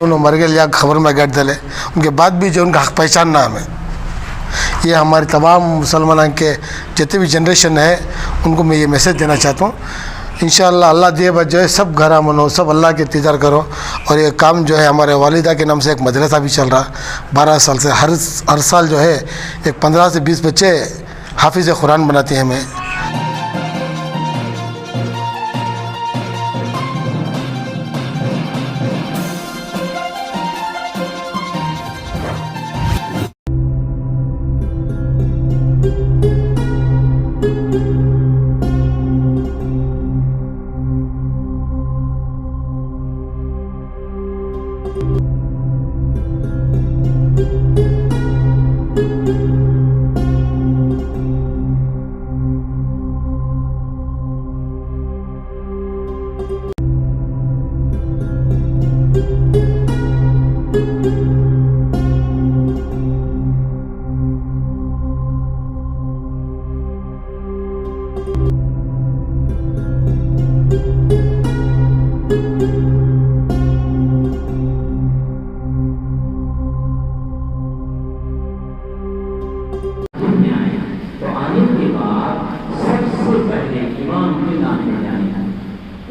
انہوں مر گئے یا خبر میں گٹ دلے ان کے بعد بھی جو ان کا حق پہچاننا ہمیں. یہ ہماری تمام مسلمانوں کے جتنے بھی جنریشن ہے ان کو میں یہ میسیج دینا چاہتا ہوں. انشاءاللہ اللہ دیے بس جو ہے سب گھر منو، سب اللہ کے انتظار کرو. اور یہ کام جو ہے ہمارے والدہ کے نام سے ایک مدرسہ بھی چل رہا 12 سال سے. ہر سال جو ہے ایک 15 سے 20 بچے حافظ قرآن بناتے ہیں ہمیں.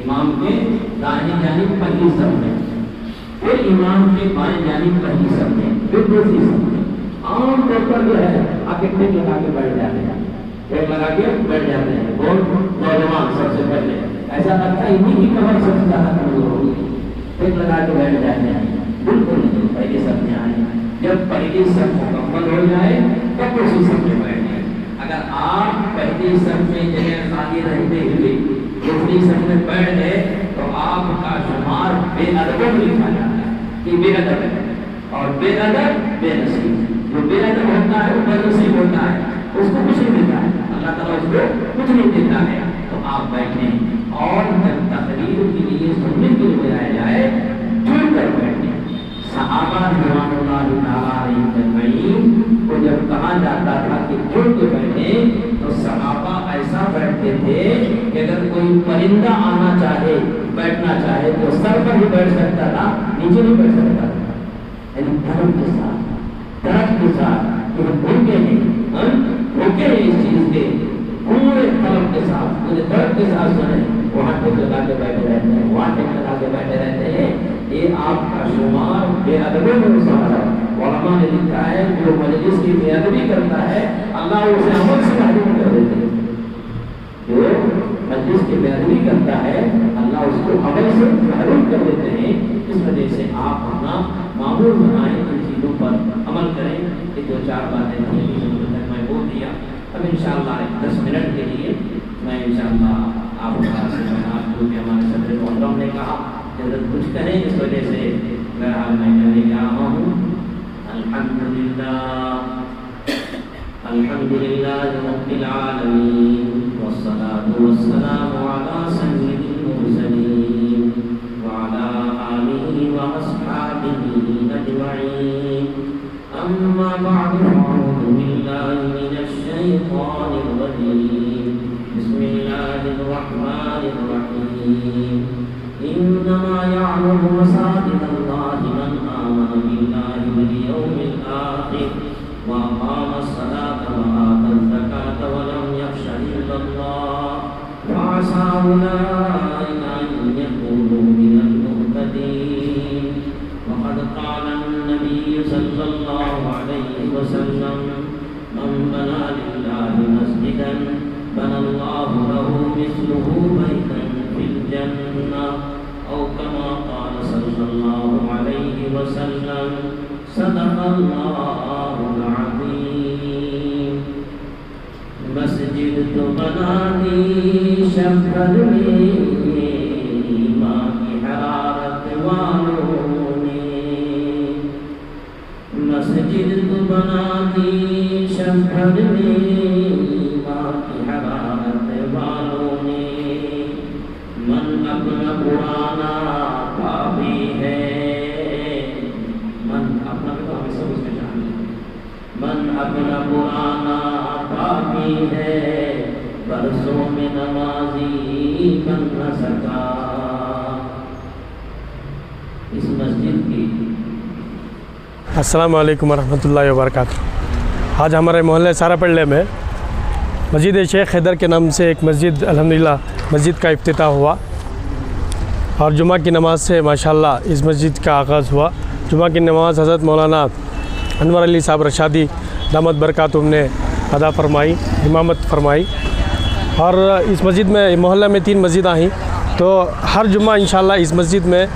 امام کے دائیں جانب پہلی صف میں، پھر امام کے بائیں جانب پہلی صف میں، پھر دوسری صف میں. عام طور پر جو ہے آپ ایک ٹیک لگا کے بیٹھ جاتے ہیں، ٹیک لگا کے بیٹھ جاتے ہیں. نوجوان سب سے پہلے ایسا لگتا ہے انہیں کی کمر سب سے زیادہ کمزور ہوگی، ٹیک لگا کے بیٹھ جاتے ہیں. بالکل نہیں، پہلی صف میں آئے. جب پہلی صف مکمل ہو جائے تب دوسری صف میں بیٹھ جائے. اگر آپ پہلی صف میں جگہ خالی رہتے ہوئے دوسری صف میں بیٹھ گئے تو آپ کا شمار بے ادبوں میں لکھا جاتا ہے کہ بے ادب ہے. اور بے ادب بے نصیب. جو بے ادب ہوتا ہے وہ بے نصیب ہوتا ہے، اس کو کچھ نہیں ملتا ہے، اللہ تعالیٰ اس کو کچھ نہیں دیتا ہے. تو آپ بیٹھیں اور جب تقریر کے لیے سننے کے لیے بلایا جائے جڑ کر بیٹھیں. صحابہ رضوان اللہ تعالیٰ علیہم اجمعین کو جب کہا جاتا تھا کہ جڑ کے بیٹھیں تو صحابہ ایسا بیٹھتے تھے کہ اگر کوئی پرندہ آنا چاہے بیٹھنا چاہے تو سر پر ہی بیٹھ سکتا تھا، نیچے نہیں بیٹھ سکتا تھا. یعنی دھرم کے ساتھ، درد کے ساتھ کہ ہم بھوکے ہیں، بھوکے ہیں اس چیز کے، پورے طلب کے ساتھ پورے درد کے ساتھ سنیں. وہاں ٹیک لگا کے بیٹھے رہتے ہیں، وہاں ٹیک لگا کے بیٹھے رہتے ہیں. یہ آپ کا شمار بے ادبوں میں شمار ہے. علماء نے لکھا ہے جو مجلس کی بے ادبی کرتا ہے اللہ اسے عمل سے محروم کر دیتے ہیں. جو مجلس کی بے ادبی کرتا ہے اللہ اس کو عمل سے محروم کر دیتے ہیں. اس وجہ سے آپ اپنا معمول بنائیں، ان چیزوں پر عمل کریں. یہ 2-4 باتیں تھیں میں بول دیا. اب انشاءاللہ 10 منٹ کے لیے میں انشاءاللہ آپ جو کہ ہمارے صدر محترم نے کہا حضرت کچھ کہیں، اس وجہ سے بہرحال میں کہنے جا رہا ہوں. الحمدللہ رب العالمین والصلاة والسلام علی سید المرسلین وعلی آلہ واصحابہ اجمعین. اما بعد فاعوذ باللہ من الشیطان الرجیم. بسم اللہ الرحمن الرحیم. انما يعمر مساجد الله من آمن بالله واليوم الآخر وأقام الصلاة وآتى الزكاة ولم يخش إلا الله فعسى أولئك أن يكونوا من المهتدين. وقد قال النبي صلى الله عليه وسلم من بنى لله مسجدا بنى الله له مثله بيتا في الجنة أو كما قال صلى الله عليه وسلم. صدق الله العظيم. مسجد تو بنا دی شہر میں ماں کی حرارت والوں نے. مسجد تو بنا دی شہر میں ماں کی حرارت والوں نے. من اپنا پرانا پاپی ہے، من اپنا تو ہمیں سب اس میں شامل ہے. من اپنا پرانا پاپی ہے، برسوں میں نمازی بن نہ سکا. اس مسجد کی अस्सलाम वालेकुम वरहमतुल्लाहि वबरकातुहू। आज हमारे मोहल्ले सारापल्ले में मस्जिद शेख हैदर के नाम से एक मस्जिद अल्हम्दुलिल्लाह मस्जिद का इफ्तिताह हुआ और जुमा की नमाज़ से माशाअल्लाह इस मस्जिद का आगाज़ हुआ। जुमा की नमाज़ हज़रत मौलाना अनवर अली साहब रशादी दामत बरकातुहू ने अदा फरमाई, इमामत फरमाई। और इस मस्जिद में मोहल्ले में 3 मस्जिदाँ हैं, तो हर जुमा इंशाअल्लाह इस मस्जिद में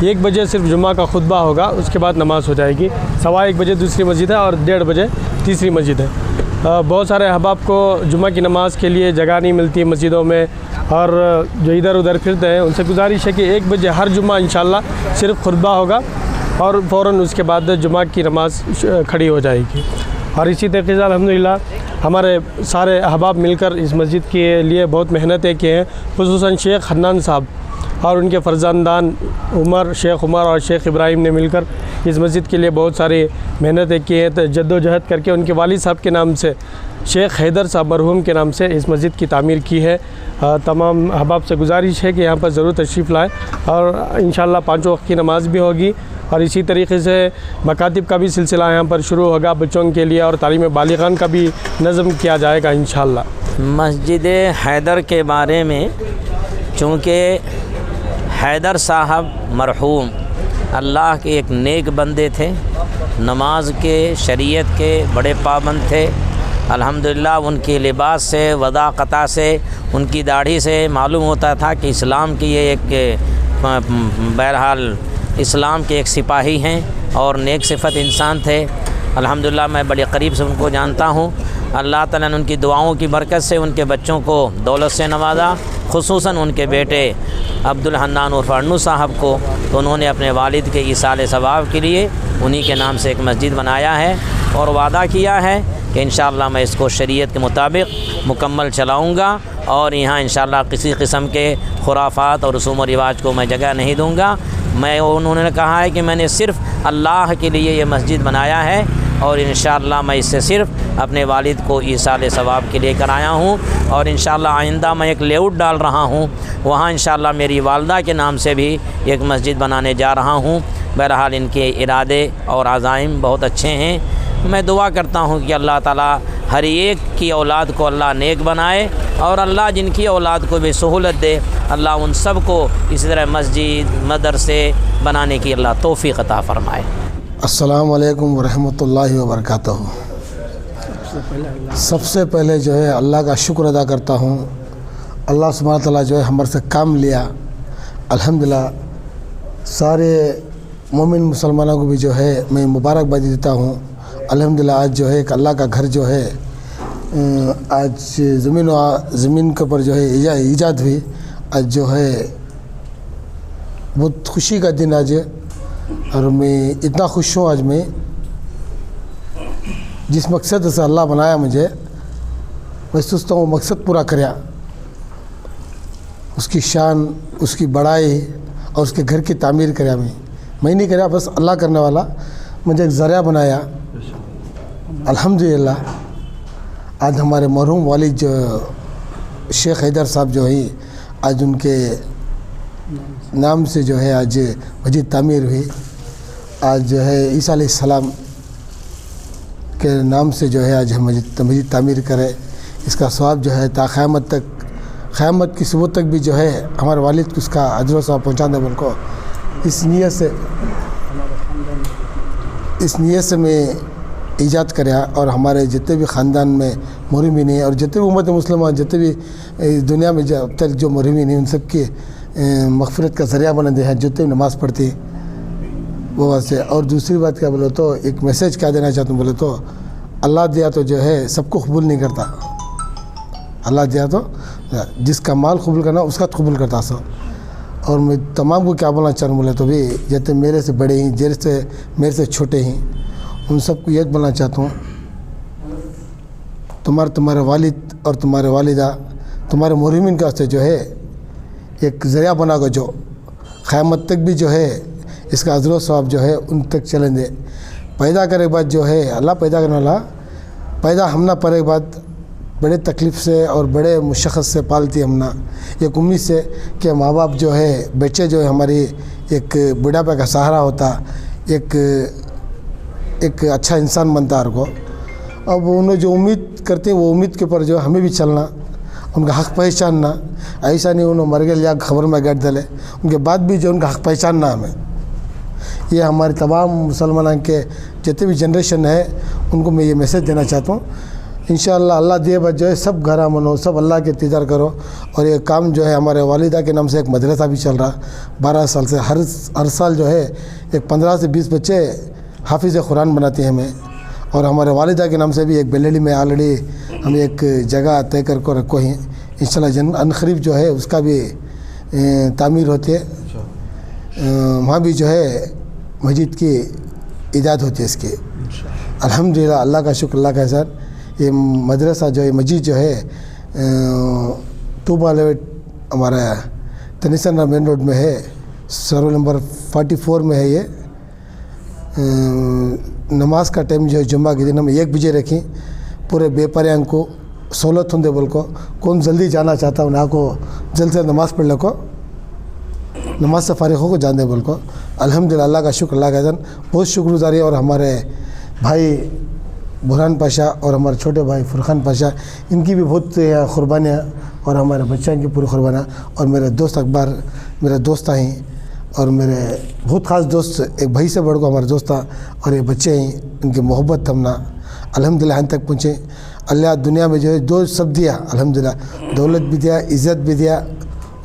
1 बजे सिर्फ जुमा का खुतबा होगा, उसके बाद नमाज़ हो जाएगी। 1:15 बजे दूसरी मस्जिद है और 1:30 बजे तीसरी मस्जिद है। बहुत सारे अहबाब को जुमा की नमाज़ के लिए जगह नहीं मिलती मस्जिदों में, और जो इधर उधर फिरते हैं उनसे गुजारिश है कि 1 बजे हर जुमा इंशाअल्लाह सिर्फ खुतबा होगा और फ़ौरन उसके बाद जुमा की नमाज़ खड़ी हो जाएगी। और इसी तरीके से अल्हम्दुलिल्लाह हमारे सारे अहबाब मिलकर इस मस्जिद के लिए बहुत मेहनतें किए हैं, खुसूसन शेख हन्नान साहब और उनके फ़र्जंदान शेख उमर और शेख इब्राहिम ने मिलकर इस मस्जिद के लिए बहुत सारी मेहनतें की हैं। तो जद्दोजहद करके उनके वालिद साहब के नाम से शेख हैदर साहब मरहूम के नाम से इस मस्जिद की तामीर की है। तमाम अहबाब से गुजारिश है कि यहाँ पर ज़रूर तशरीफ़ लाएँ और इंशाअल्लाह 5 वक्त की नमाज़ भी होगी। और इसी तरीके से मकातिब का भी सिलसिला यहाँ पर शुरू होगा बच्चों के लिए, और तालीम बालिगान का भी नज़म किया जाएगा इंशाअल्लाह। मस्जिद हैदर के बारे में, चूँकि हैदर साहब मरहूम अल्लाह के एक नेक बंदे थे, नमाज के शरीयत के बड़े पाबंद थे। अल्हम्दुलिल्लाह उनके लिबास से, वदाक़ता से, उनकी दाढ़ी से मालूम होता था कि इस्लाम की ये एक बहरहाल इस्लाम के एक सिपाही हैं और नेक सिफत इंसान थे। अल्हम्दुलिल्लाह मैं बड़े करीब से उनको जानता हूँ। अल्लाह ताला ने उनकी दुआओं की बरकत से उनके बच्चों को दौलत से नवाजा, खुसूसन उनके बेटे अब्दुल हन्नान उर्फ अन्नू साहब को, तो उन्होंने अपने वालिद के ईसाल सवाब के लिए उन्हीं के नाम से एक मस्जिद बनाया है और वादा किया है कि इंशाअल्लाह मैं इसको शरीयत के मुताबिक मुकम्मल चलाऊँगा और यहाँ इंशाअल्लाह किसी किस्म के खुराफात और रसूम और रिवाज को मैं जगह नहीं दूँगा। उन्होंने कहा है कि मैंने सिर्फ़ अल्लाह के लिए ये मस्जिद बनाया है और इंशाअल्लाह मैं इससे सिर्फ़ अपने वालिद को ईसाल सवाब के लिए कराया हूँ। और इंशाअल्लाह आइंदा मैं एक लेआउट डाल रहा हूँ, वहाँ इंशाअल्लाह मेरी वालदा के नाम से भी एक मस्जिद बनाने जा रहा हूँ। बहरहाल इनके इरादे और अज़ाइम बहुत अच्छे हैं। मैं दुआ करता हूँ कि अल्लाह ताला हर एक की औलाद को अल्लाह नेक बनाए और अल्लाह जिनकी औलाद को भी सहूलत दे, अल्लाह उन सब को इसी तरह मस्जिद मदरसे बनाने की अल्लाह तौफ़ीक़ अता फ़रमाए। अस्सलाम वालेकुम वरहमतुल्लाहि वबरकातुहू। सबसे पहले जो है अल्लाह का शुक्र अदा करता हूँ। अल्लाह सुब्हानहू तआला जो है हमारे से काम लिया, अल्हम्दुलिल्लाह। सारे मोमिन मुसलमानों को भी जो है मैं मुबारकबादी देता हूँ। अल्हम्दुलिल्लाह आज जो है एक अल्लाह का घर जो है आज ज़मीन के ऊपर जो है ईजाद हुई। आज जो है बहुत खुशी का दिन आज, और मैं इतना खुश हूँ आज। मैं जिस मकसद से अल्लाह बनाया मुझे, मैं सोचता हूँ मकसद पूरा कराया, उसकी शान, उसकी बड़ाई और उसके घर की तामीर कराया। मैं नहीं कराया, बस अल्लाह करने वाला मुझे एक ज़रिया बनाया। अल्हम्दुलिल्लाह आज हमारे मरहूम वालिद जो शेख हैदर साहब जो है, आज उनके नाम से जो है आज मस्जिद तामीर हुई। आज जो है ईसा अलैहिस्सलाम के नाम से जो है आज हम मस्जिद तामीर करें। इसका सवाब जो है ता क़यामत तक, क़यामत की सुबह तक भी जो है हमारे वालिद को उसका अजर सवाब पहुँचा दे उनको। इस नीयत से मैं ईजाद कराया। और हमारे जितने भी ख़ानदान में मुहर्रिमीन हैं और जितने भी उम्मत मुस्लिम, जितने भी दुनिया में अब तक जो मुहर्रिमीन हैं, उन सब की मग़फ़िरत का ज़रिया बना दिया है। जितने भी नमाज़ पढ़ती वो बात से। और दूसरी बात क्या बोलो तो एक मैसेज क्या देना चाहता हूँ, बोले तो अल्लाह दिया तो जो है सबको कबूल नहीं करता। अल्लाह दिया तो जिसका माल कबूल करना उसका कबूल करता सब। और मैं तमाम को क्या बोलना चाहूँ, बोले तो भी जैसे मेरे से बड़े हैं, जैसे मेरे से छोटे हैं, उन सबको यह बोलना चाहता हूँ, तुम्हारे वालिद और तुम्हारे वालिदा, तुम्हारे मुहर्रिमीन का से जो है एक ज़रिया बनाकर जो क़यामत तक भी जो है इसका अजर सवाब जो है उन तक चलें दे। पैदा करे के बाद जो है अल्लाह पैदा करने वाला, पैदा हमना पड़े के बाद बड़े तकलीफ़ से और बड़े मुशक्क़त से पालती हमना, एक उम्मीद से कि माँ बाप जो है, बच्चे जो है हमारी एक बुढ़ापे का सहारा होता, एक एक अच्छा इंसान बनता है को। अब उन्हें जो उम्मीद करते हैं वो उम्मीद के ऊपर जो हमें भी चलना, उनका हक़ पहचानना। ऐसा नहीं उन्हें मर गए या खबर में गट दले, उनके बाद भी जो उनका हक़ पहचानना हमें। ये हमारे तमाम मुसलमान के जितने भी जनरेशन है उनको मैं ये मैसेज देना चाहता हूँ। इंशाअल्लाह अल्लाह दिए बस जो है सब घर मनो, सब अल्लाह के इंतज़ार करो। और ये काम जो है हमारे वालिदा के नाम से एक मदरसा भी चल रहा 12 साल से। हर साल जो है एक 15 से 20 बच्चे हाफिज़ कुरान बनाते हैं हमें। और हमारे वालिदा के नाम से भी एक बेलड़ी में ऑलरेडी हम एक जगह तय कर को रखो हैं। इंशाअल्लाह अनकरीब जो है उसका भी तामीर होती है, वहाँ भी जो है मस्जिद की इजाद होती है इसकी। अल्हम्दुलिल्लाह, अल्लाह का शुक्र, अल्लाह का एहसान। ये मदरसा जो है मस्जिद जो है टूबा लेवेट हमारा तनिसन मेन रोड में है, सर्वे नंबर 44 में है। ये नमाज का टाइम जो है जुम्मा के दिन हम 1 बजे रखें। पूरे बेपरियांग को सहूलत होंदे बोल को कौन जल्दी जाना चाहता है उन्हें को जल्द से नमाज़ पढ़ लो को, नमाज से फारिग हो को जान दे बोल को। अल्हम्दुलिल्लाह, अल्लाह का शुक्र, अल्लाह का एहसान। बहुत शुक्रगुजारी। और हमारे भाई बुरहान पाशा और हमारे छोटे भाई फुरखान पाशा, इनकी भी बहुत कुर्बानियाँ और हमारे बच्चों की पूरी कुर्बानियाँ। और मेरे दोस्त अकबर मेरे दोस्त हैं और मेरे बहुत ख़ास दोस्त, एक भाई से बढ़ को हमारे दोस्त और ये बच्चे हैं, इनकी मोहब्बत हमना अल्हम्दुलिल्लाह यहाँ तक पहुँचे। अल्लाह दुनिया में जो है दो सब दिया अल्हम्दुलिल्लाह, दौलत भी दिया, इज़्ज़त भी दिया,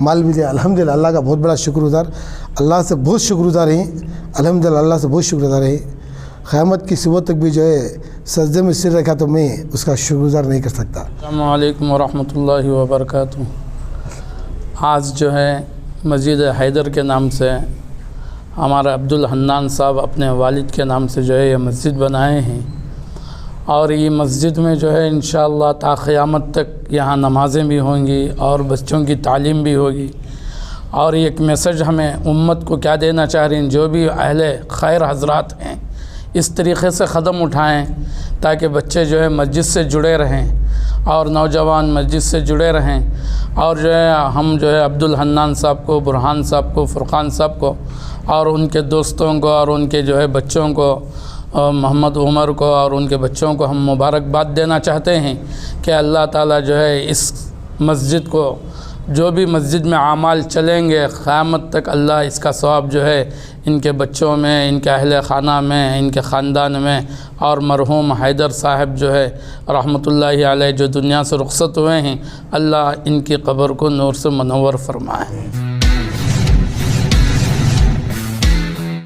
माल भी दिया। अल्हम्दुलिल्लाह अल्लाह का बहुत बड़ा शुक्रगुज़ार, अल्लाह से बहुत शुक्रगुज़ार हैं। अल्हम्दुलिल्लाह अल्लाह से बहुत शुक्रगुज़ार हैं। क़यामत की सुबह तक भी जो है सजदे में सिर रखा तो मैं उसका शुक्रगुज़ार नहीं कर सकता। अस्सलामु अलैकुम वरहमतुल्लाहि वबरकातुहू। आज जो है मस्जिद हैदर के नाम से हमारा अब्दुल हन्नान साहब अपने वालिद के नाम से जो है ये मस्जिद बनाए हैं। और ये मस्जिद में जो है इंशाअल्लाह ता क़यामत तक यहाँ नमाज़ें भी होंगी और बच्चों की तालीम भी होगी। और एक मैसेज हमें उम्मत को क्या देना चाह रहे हैं, जो भी अहले खैर हज़रात हैं इस तरीक़े से क़दम उठाएं ताकि बच्चे जो है मस्जिद से जुड़े रहें और नौजवान मस्जिद से जुड़े रहें। और जो है हम जो है अब्दुल हन्नान साहब को, बुरहान साहब को, फ़ुरक़ान साहब को और उनके दोस्तों को और उनके जो है बच्चों को, मोहम्मद उमर को और उनके बच्चों को हम मुबारकबाद देना चाहते हैं कि अल्लाह ताला जो है इस मस्जिद को, जो भी मस्जिद में आमाल चलेंगे क़यामत तक अल्लाह इसका सवाब जो है इनके बच्चों में, इनके अहले खाना में, इनके ख़ानदान में और मरहूम हैदर साहब जो है रहमतुल्लाहि अलैह जो दुनिया से रुखसत हुए हैं, अल्लाह इनकी क़ब्र को नूर से मुनव्वर फरमाए।